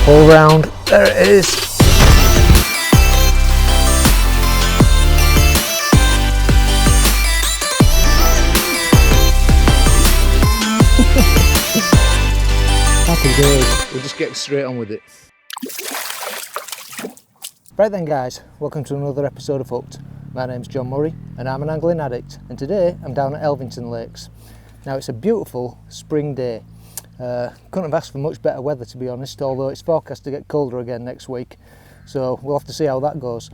Pull round, there it is. Happy days. We're just getting straight on with it. Right then guys, welcome to another episode of Hooked. My name's John Murray and I'm an angling addict, and today I'm down at Elvington Lakes. Now it's a beautiful spring day. Couldn't have asked for much better weather, to be honest, although it's forecast to get colder again next week, so we'll have to see how that goes.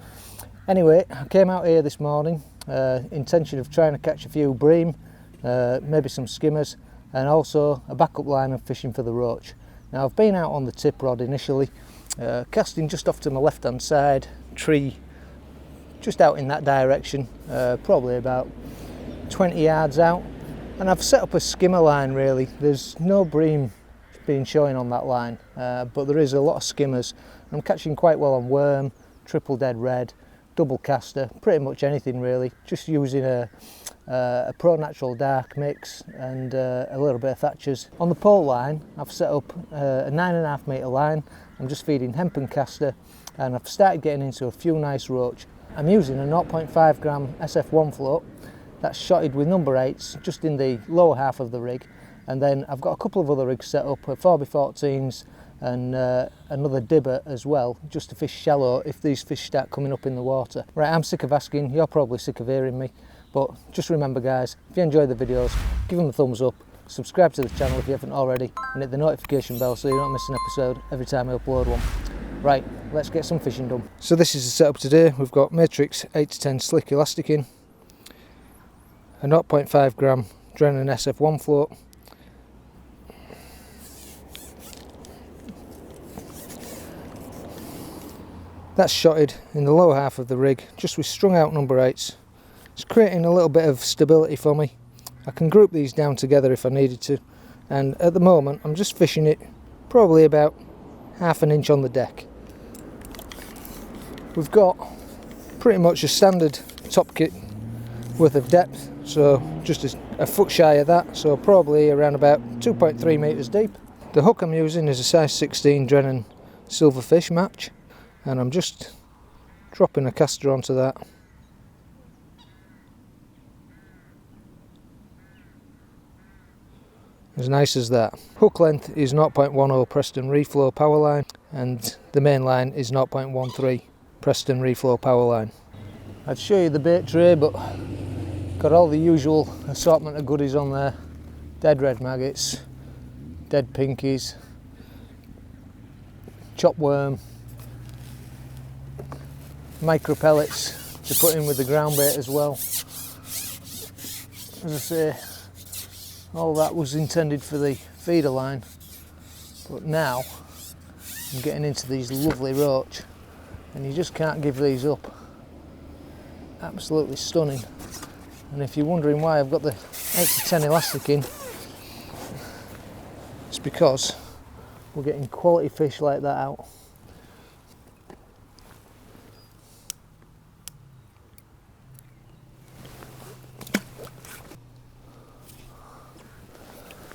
Anyway, I came out here this morning, intention of trying to catch a few bream, maybe some skimmers, and also a backup line of fishing for the roach. Now I've been out on the tip rod initially, casting just off to my left hand side, tree just out in that direction, probably about 20 yards out, and I've set up a skimmer line really. There's no bream being showing on that line, but there is a lot of skimmers. I'm catching quite well on worm, triple dead red, double caster, pretty much anything really, just using a Pro Natural Dark mix and a little bit of Thatcher's. On the pole line I've set up a 9.5 metre line. I'm just feeding hemp and caster, and I've started getting into a few nice roach. I'm using a 0.5 gram SF1 float that's shotted with number 8s just in the lower half of the rig, and then I've got a couple of other rigs set up, 4x14s and another dibber as well, just to fish shallow if these fish start coming up in the water. Right, I'm sick of asking, you're probably sick of hearing me, but just remember guys, if you enjoy the videos, give them a thumbs up, subscribe to the channel if you haven't already, and hit the notification bell so you don't miss an episode every time I upload one. Right, let's get some fishing done. So this is the setup today. We've got Matrix 8-10 slick elastic in, a 0.5 gram Drennan SF1 float, that's shotted in the lower half of the rig, just with strung out number 8s. It's creating a little bit of stability for me. I can group these down together if I needed to, and at the moment I'm just fishing it probably about ½ an inch on the deck. We've got pretty much a standard top kit worth of depth, so just a foot shy of that, so probably around about 2.3 metres deep. The hook I'm using is a size 16 Drennan silverfish match, and I'm just dropping a caster onto that. As nice as that. Hook length is 0.10 Preston Reflow power line, and the main line is 0.13 Preston Reflow power line. I'd show you the bait tray, but got all the usual assortment of goodies on there. Dead red maggots, dead pinkies, chopped worm, micro pellets to put in with the ground bait as well. As I say, all that was intended for the feeder line, but now I'm getting into these lovely roach, and you just can't give these up. Absolutely stunning. And if you're wondering why I've got the 8-10 elastic in, it's because we're getting quality fish like that out.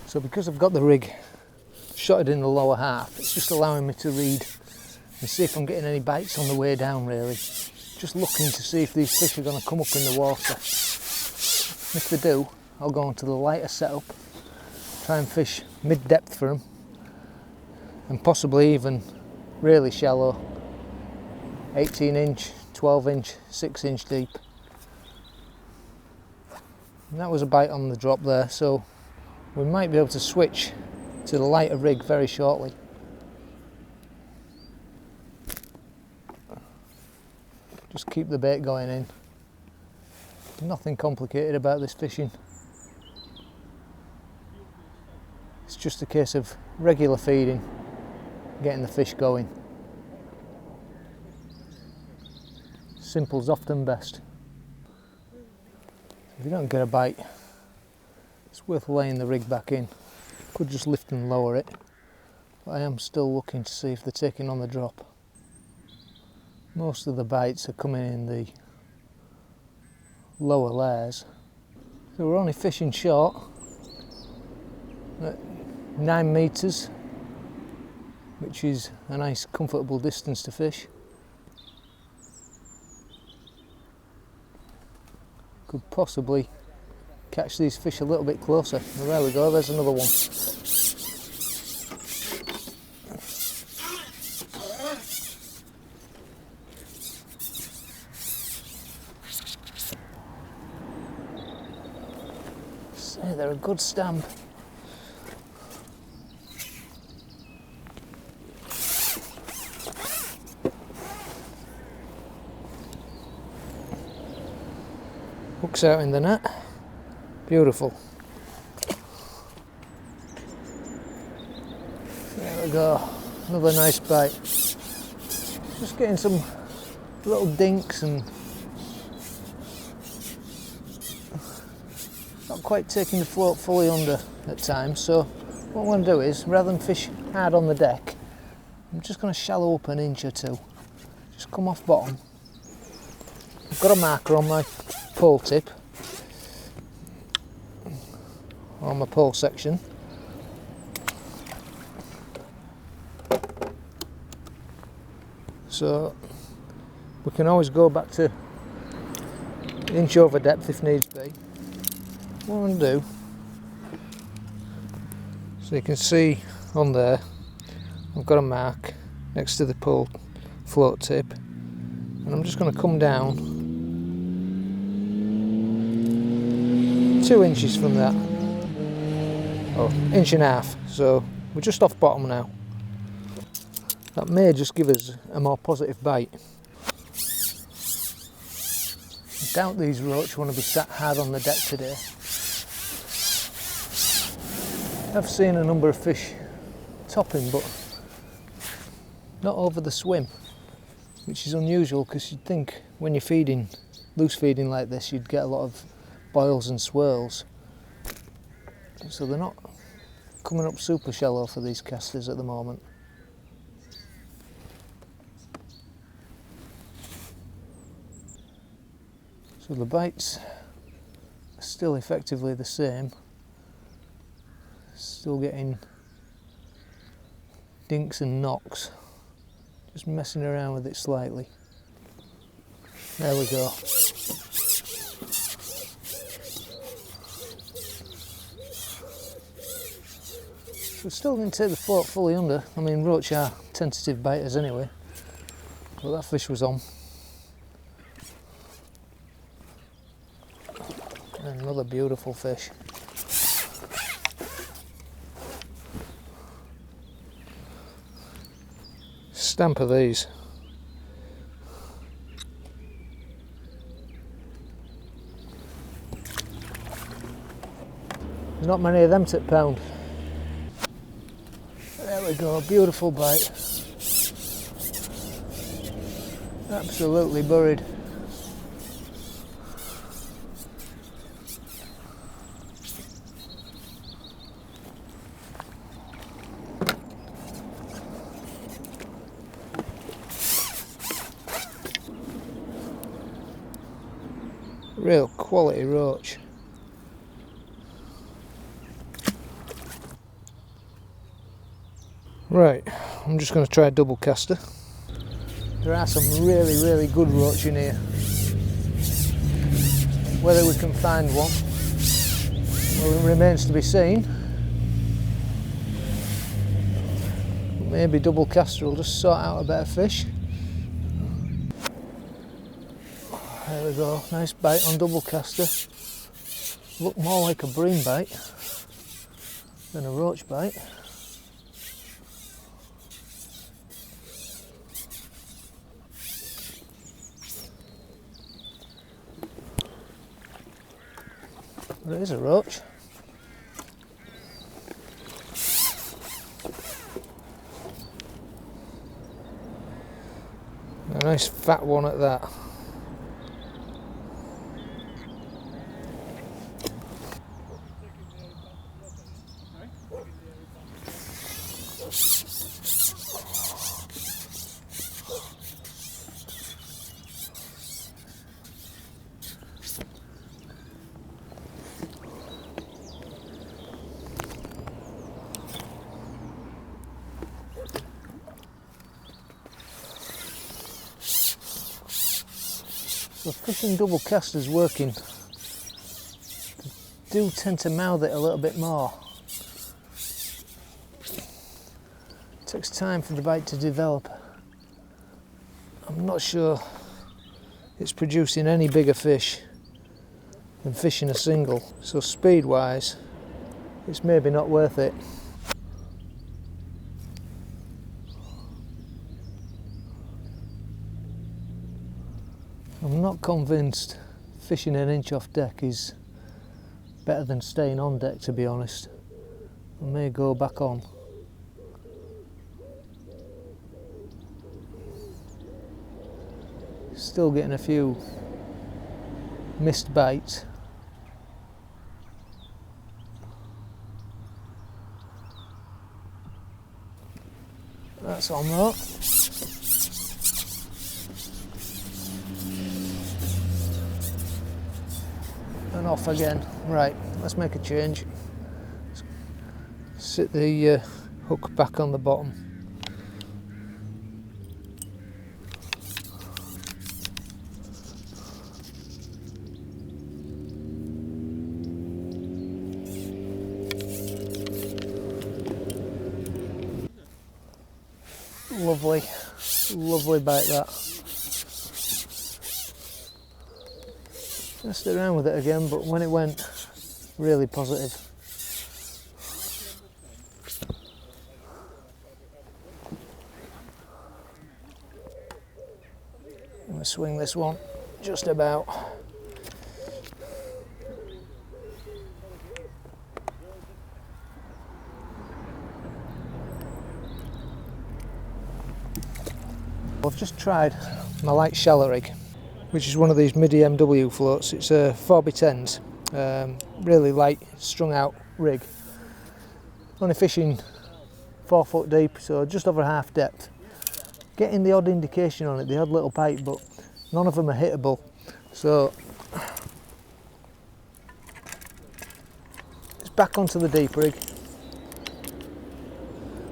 So because I've got the rig shotted in the lower half, it's just allowing me to read and see if I'm getting any bites on the way down really. Just looking to see if these fish are going to come up in the water. If they do, I'll go on to the lighter setup, try and fish mid-depth for them, and possibly even really shallow, 18 inch, 12 inch, 6 inch deep. And that was a bite on the drop there, so we might be able to switch to the lighter rig very shortly. Just keep the bait going in. Nothing complicated about this fishing. It's just a case of regular feeding, getting the fish going. Simple's often best. If you don't get a bite, it's worth laying the rig back in. Could just lift and lower it, but I am still looking to see if they're taking on the drop. Most of the bites are coming in the lower layers. So we're only fishing short at 9 metres which is a nice comfortable distance to fish. Could possibly catch these fish a little bit closer. Well, there we go, there's another one. Say, they're a good stamp. Hooks out in the net. Beautiful. There we go. Another nice bite. Just getting some little dinks and not quite taking the float fully under at times. So what I'm going to do is, rather than fish hard on the deck, I'm just going to shallow up an inch or two. Just come off bottom. I've got a marker on my pole tip, on my pole section. So we can always go back to inch over depth if needs be. What I'm going to do, so you can see on there, I've got a mark next to the pole float tip, and I'm just going to come down 2 inches from that, or 1.5 inches, so we're just off bottom now. That may just give us a more positive bite. I doubt these roach want to be sat hard on the deck today. I've seen a number of fish topping, but not over the swim, which is unusual because you'd think when you're feeding, loose feeding like this, you'd get a lot of boils and swirls. So they're not coming up super shallow for these casters at the moment. So the bites are still effectively the same. Still getting dinks and knocks. Just messing around with it slightly. There we go. We still didn't take the float fully under. I mean, roach are tentative biters anyway. But that fish was on. And another beautiful fish. Stamp of these. There's not many of them to pound. There we go, beautiful bite. Absolutely buried. Real quality roach. Right, I'm just going to try a double caster. There are some really good roach in here. Whether we can find one, well, it remains to be seen. Maybe double caster will just sort out a better fish. There we go, nice bite on double caster. Look more like a bream bite than a roach bite. But it is a roach. A nice fat one at that. So fishing double casters working do tend to mouth it a little bit more. It takes time for the bite to develop. I'm not sure it's producing any bigger fish than fishing a single, so speed wise it's maybe not worth it. I'm not convinced fishing an inch off deck is better than staying on deck, to be honest. I may go back on. Still getting a few missed bites. That's on though. And off again. Right, let's make a change. Sit the hook back on the bottom. Lovely, lovely bite that. Messed around with it again, but when it went, really positive. I'm going to swing this one just about. I've just tried my light shallow rig, which is one of these MIDI MW floats. It's a 4x10s, really light, strung out rig. Only fishing 4 foot deep, so just over half depth. Getting the odd indication on it, the odd little bite, but none of them are hittable. So it's back onto the deep rig.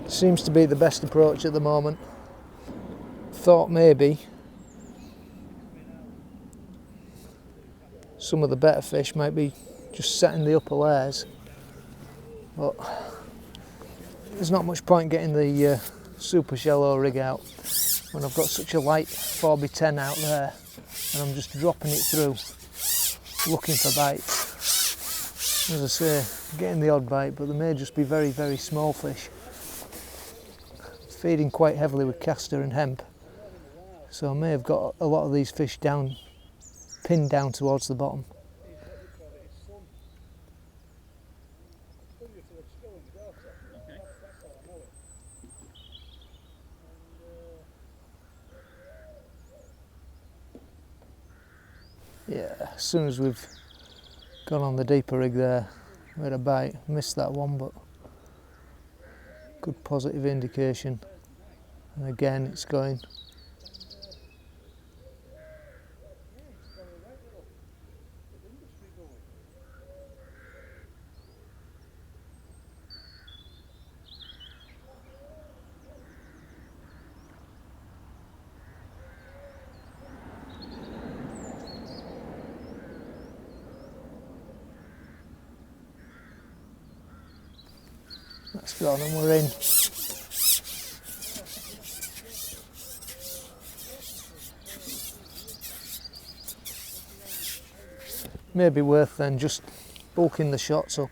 Seems to be the best approach at the moment. Thought maybe some of the better fish might be just sat in the upper layers, but there's not much point getting the super shallow rig out when I've got such a light 4x10 out there and I'm just dropping it through looking for bites. As I say, getting the odd bite, but they may just be very, very small fish. Feeding quite heavily with castor and hemp, so I may have got a lot of these fish down, pinned down towards the bottom. Yeah, as soon as we've gone on the deeper rig there, we had a bite. Missed that one, but good positive indication. And again, it's going. That's gone and we're in. Maybe worth then just bulking the shots up,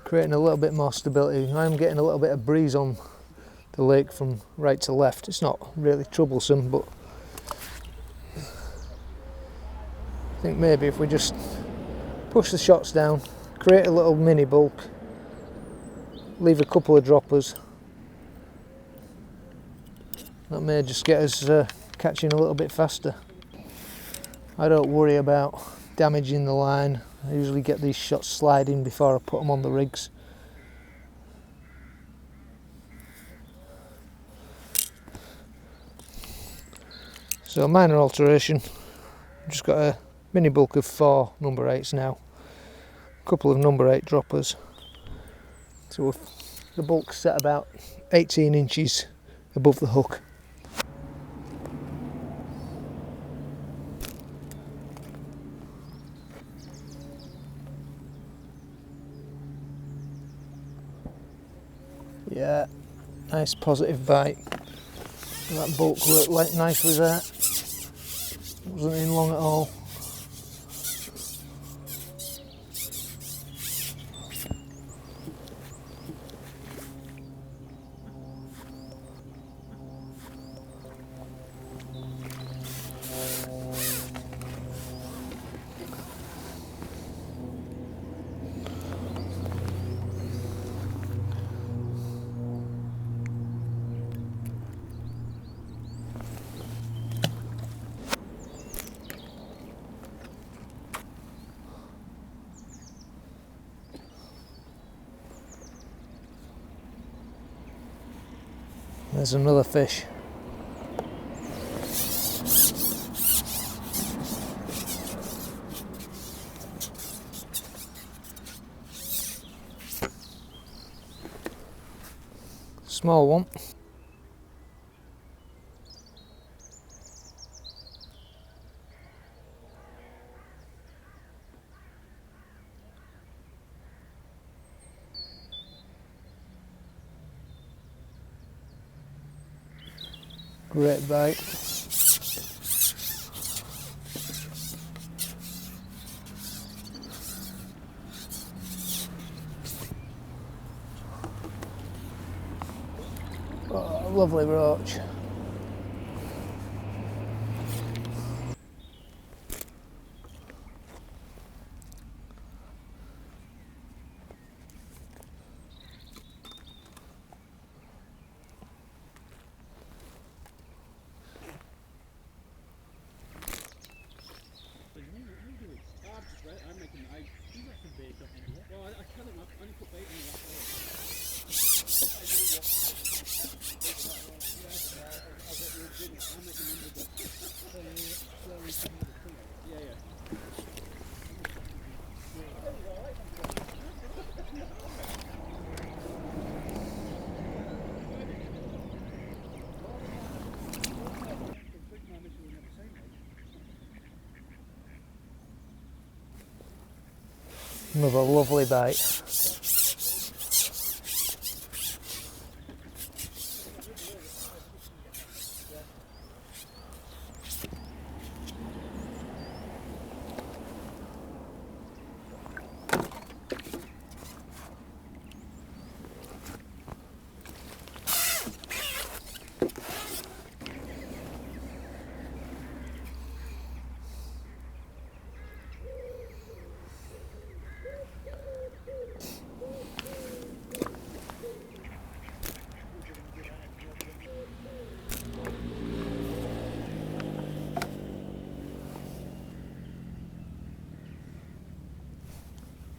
creating a little bit more stability. I'm getting a little bit of breeze on the lake from right to left. It's not really troublesome, but I think maybe if we just push the shots down, create a little mini bulk, leave a couple of droppers, that may just get us catching a little bit faster. I don't worry about damaging the line. I usually get these shots sliding before I put them on the rigs. So minor alteration, just got a mini bulk of 4 number 8s now, a couple of number 8 droppers. So the bulk's set about 18 inches above the hook. Yeah, nice positive bite. That bulk worked nicely there. Wasn't in long at all. There's another fish. Small one. Great bite. Oh, lovely roach. Another lovely bite.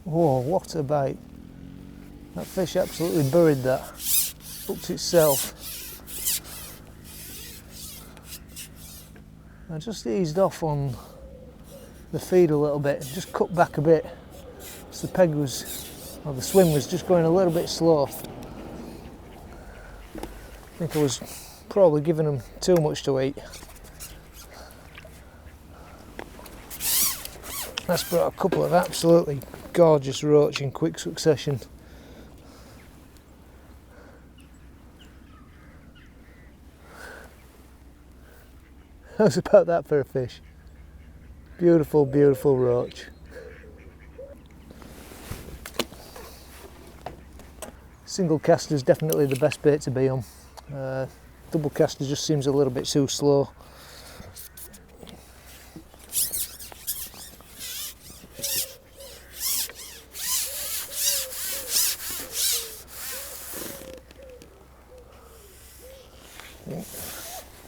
Whoa, what a bite. That fish absolutely buried that. Hooked itself. I just eased off on the feed a little bit, just cut back a bit. So the peg was, or the swim was just going a little bit slow. I think I was probably giving them too much to eat. That's brought a couple of absolutely gorgeous roach in quick succession. How's about that for a fish? Beautiful, beautiful roach. Single caster is definitely the best bait to be on. Double caster just seems a little bit too slow.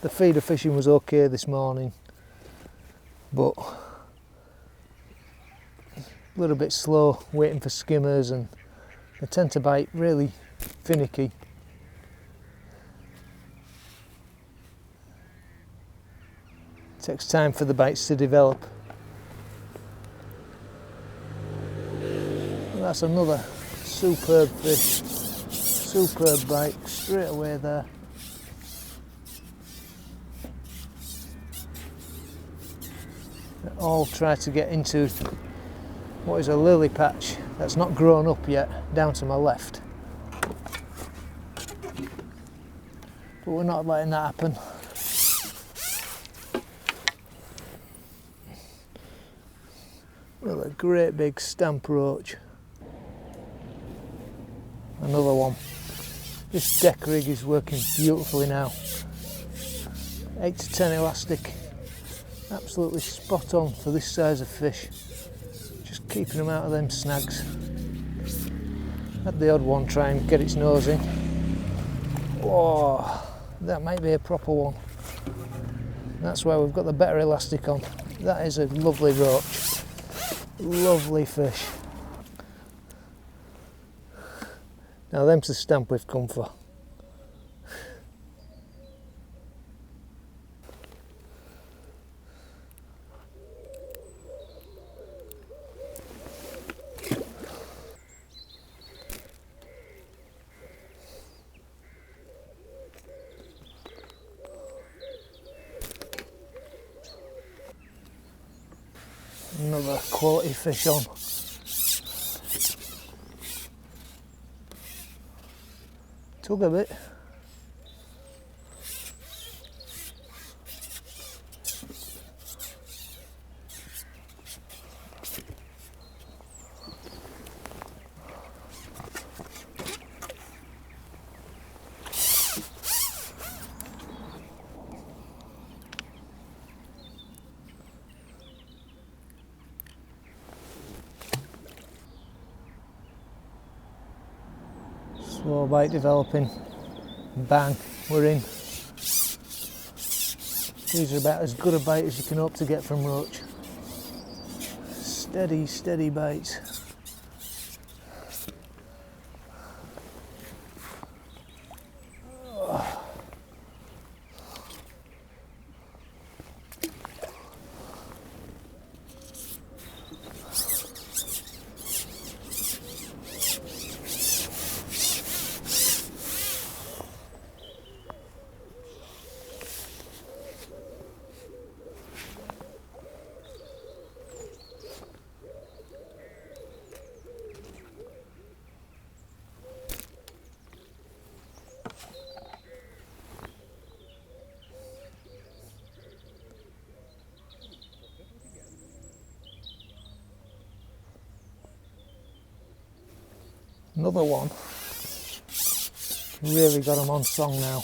The feeder fishing was okay this morning, but a little bit slow waiting for skimmers, and they tend to bite really finicky. It takes time for the bites to develop. And that's another superb fish, superb bite straight away there. They all try to get into what is a lily patch that's not grown up yet, down to my left. but we're not letting that happen. Another great big stamp roach. Another one. This deck rig is working beautifully now. 8 to 10 elastic. Absolutely spot on for this size of fish. Just keeping them out of them snags. Had the odd one try and get its nose in. Oh, that might be a proper one. That's why we've got the better elastic on. That is a lovely roach. Lovely fish. Now them's the stamp we've come for. Another quality fish on. Tug a bit. Slow bite developing. Bang, we're in. These are about as good a bite as you can hope to get from roach. Steady, steady bites. Another one. Really got him on song now.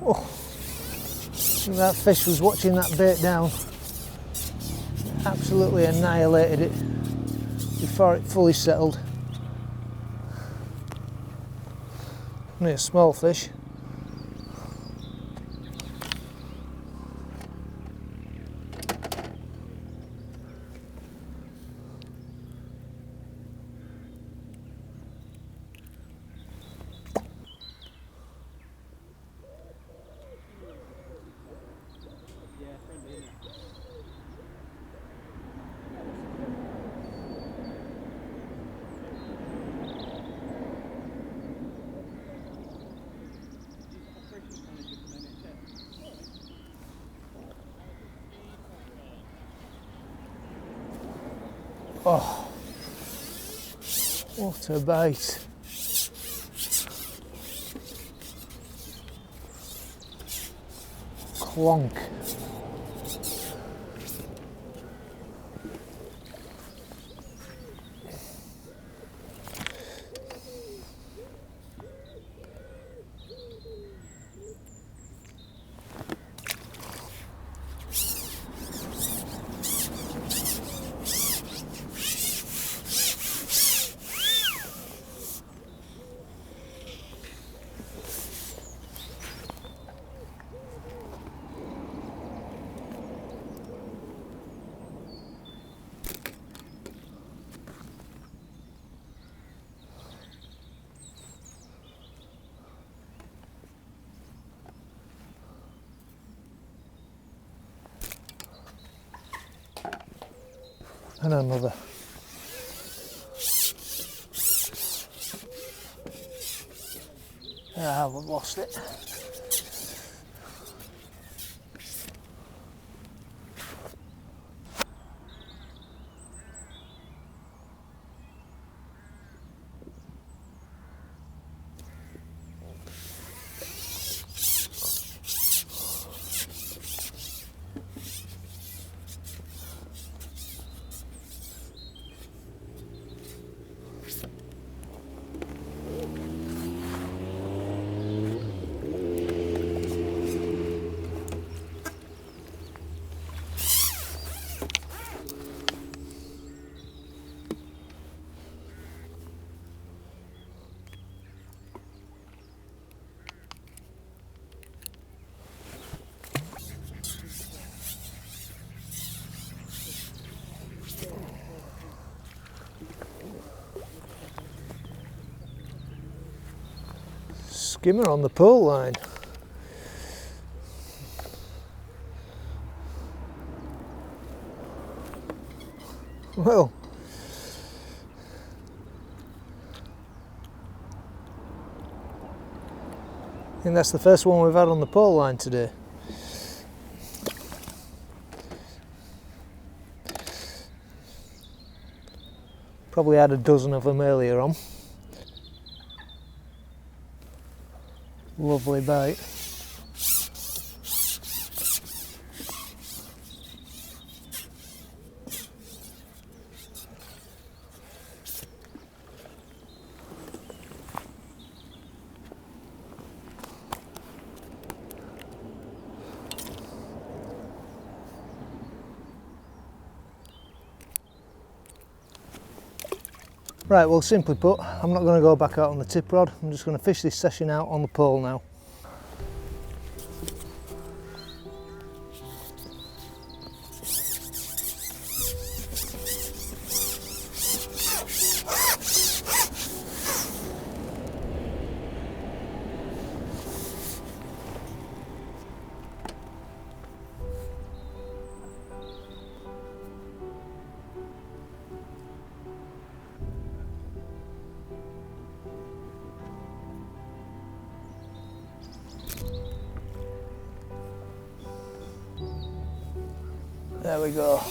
Oh, that fish was watching that bait down. Absolutely annihilated it before it fully settled. Only a small fish. Oh, what a bite. Clonk. And another. Ah, we've lost it. Skimmer on the pole line. Well, I think that's the first one we've had on the pole line today. Probably had a dozen of them earlier on. Lovely bite. Right, well, simply put, I'm not going to go back out on the tip rod. I'm just going to fish this session out on the pole now. There we go.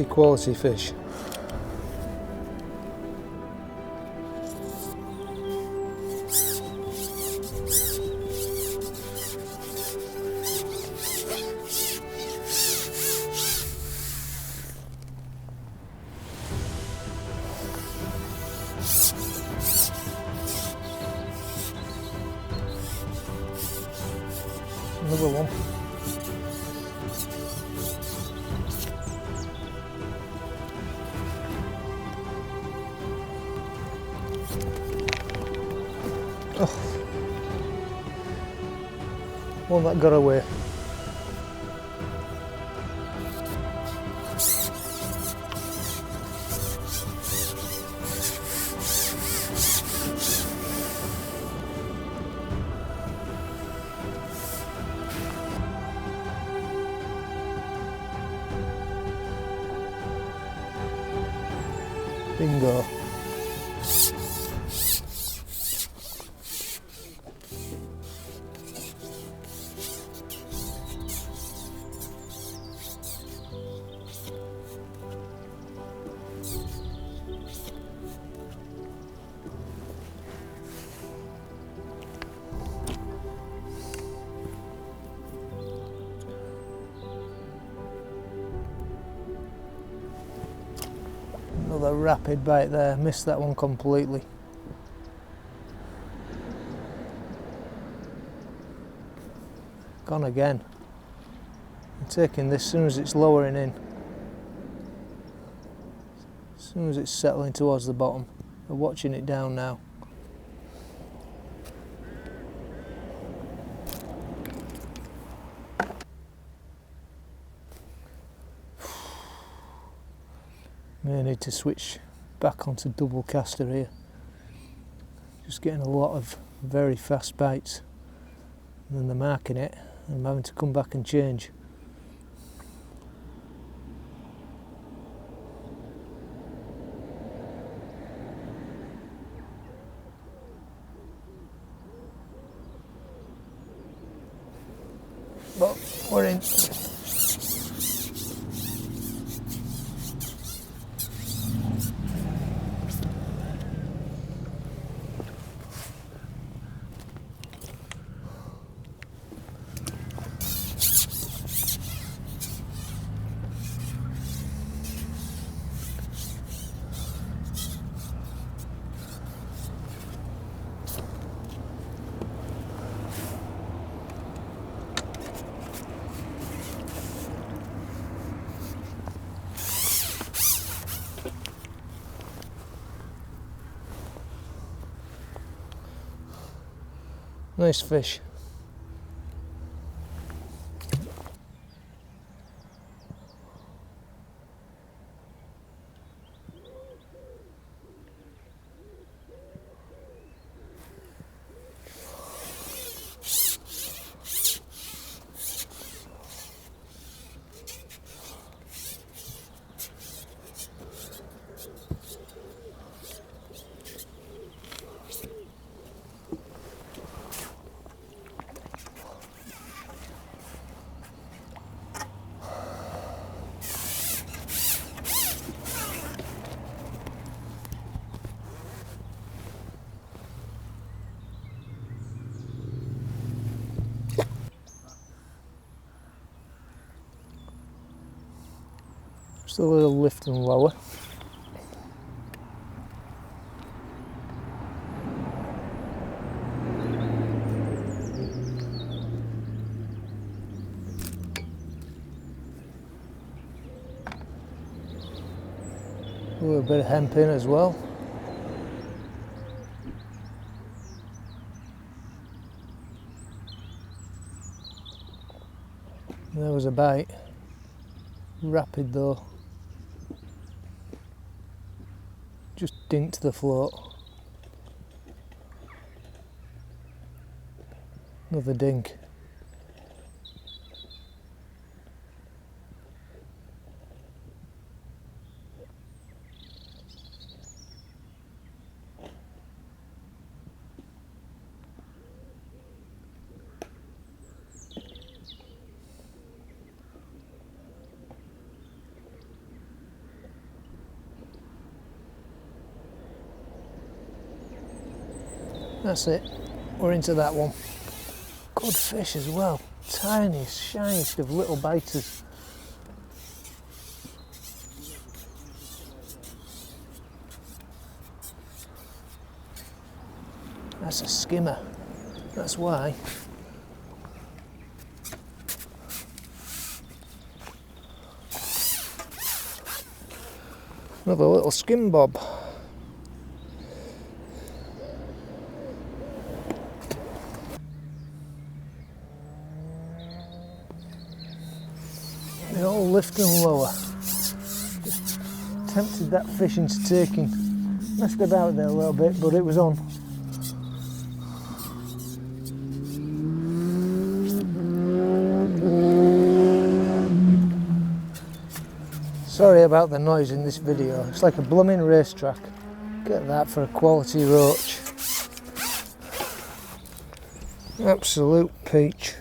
Quality fish. Another one. Oh, one that got away. Bingo. Another rapid bite there, missed that one completely. Gone again. taking this as soon as it's lowering in. As soon as it's settling towards the bottom. We're watching it down now. May need to switch back onto double caster here. Just getting a lot of very fast bites, and then they're marking it, and I'm having to come back and change. But we're in. Nice fish. Just a little lift and lower. A little bit of hemp in as well. There was a bite. Rapid though. Just dinked the float. Another dink. That's it, we're into that one. Good fish as well, tiniest, shiniest of little biters. That's a skimmer, that's why. Another little skim bob. They all lift and lower. Just tempted that fish into taking. Messed about there a little bit, but it was on. Sorry about the noise in this video. It's like a blooming racetrack. Get that for a quality roach. Absolute peach.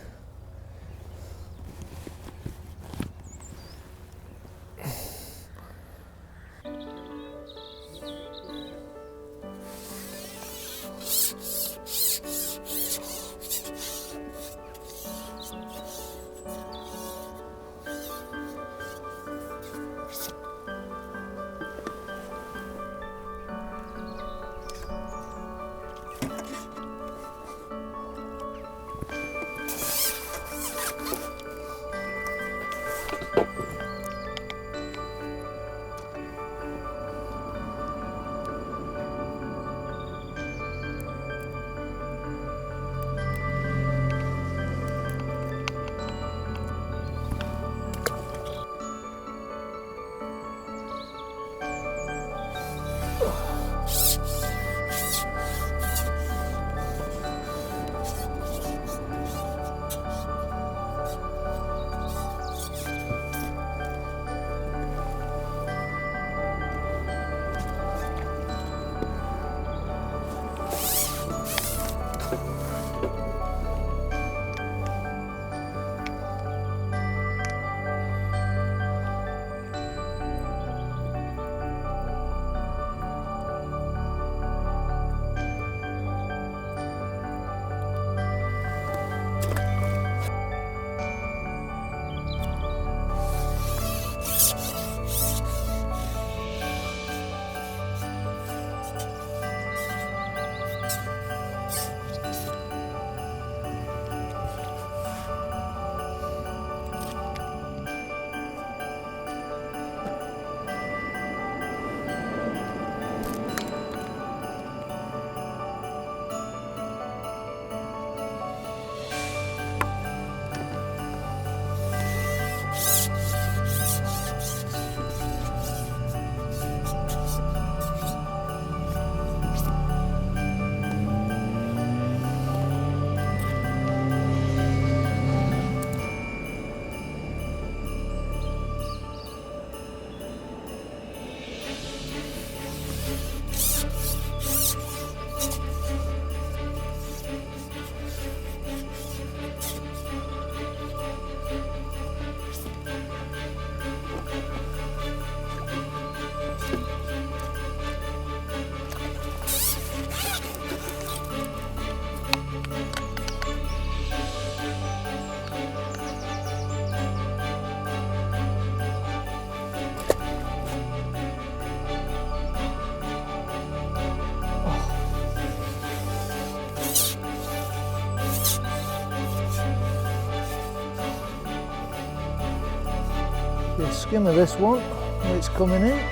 Good skim of this one when it's coming in.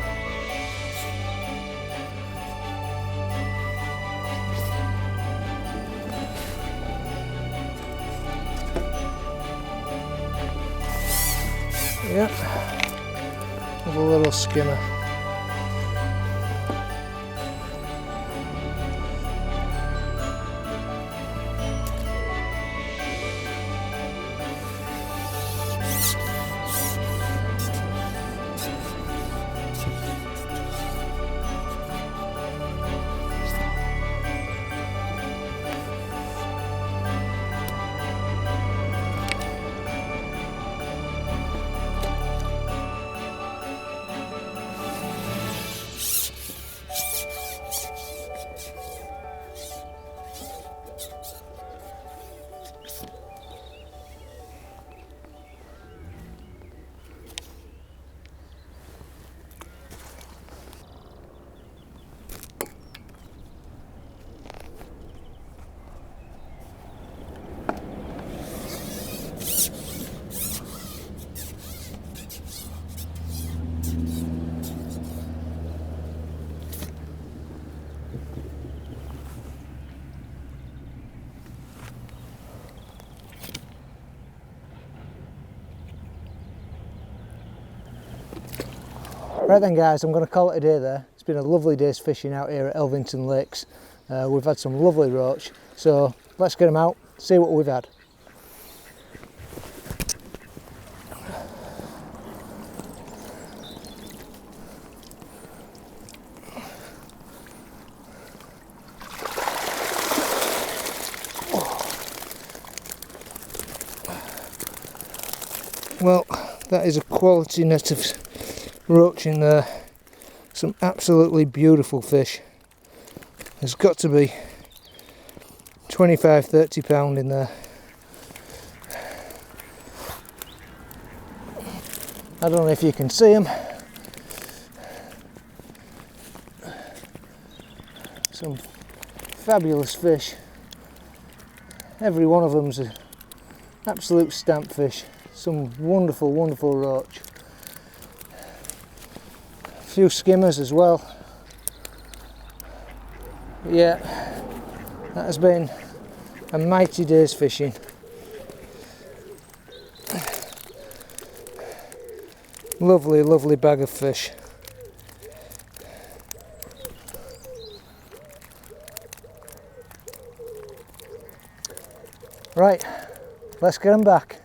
Yep, with a little skimmer. Right then guys, I'm going to call it a day there. It's been a lovely day's fishing out here at Elvington Lakes. We've had some lovely roach, so let's get them out, see what we've had. Well, that is a quality net of roach in there. Some absolutely beautiful fish. There's got to be 25-30 pound in there. I don't know if you can see them. Some fabulous fish. Every one of them's an absolute stamp fish. Some wonderful, wonderful roach. A few skimmers as well. Yeah, that has been a mighty day's fishing. Lovely, lovely bag of fish. Right, let's get them back.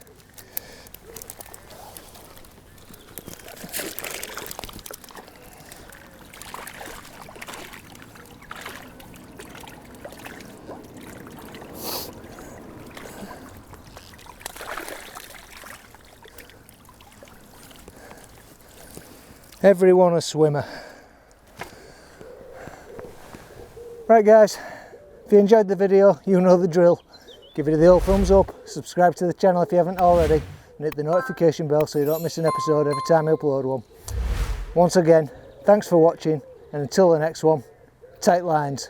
Everyone a swimmer. Right guys, if you enjoyed the video, you know the drill. Give it the old thumbs up, subscribe to the channel if you haven't already, and hit the notification bell so you don't miss an episode every time I upload one. Once again, thanks for watching, and until the next one, tight lines.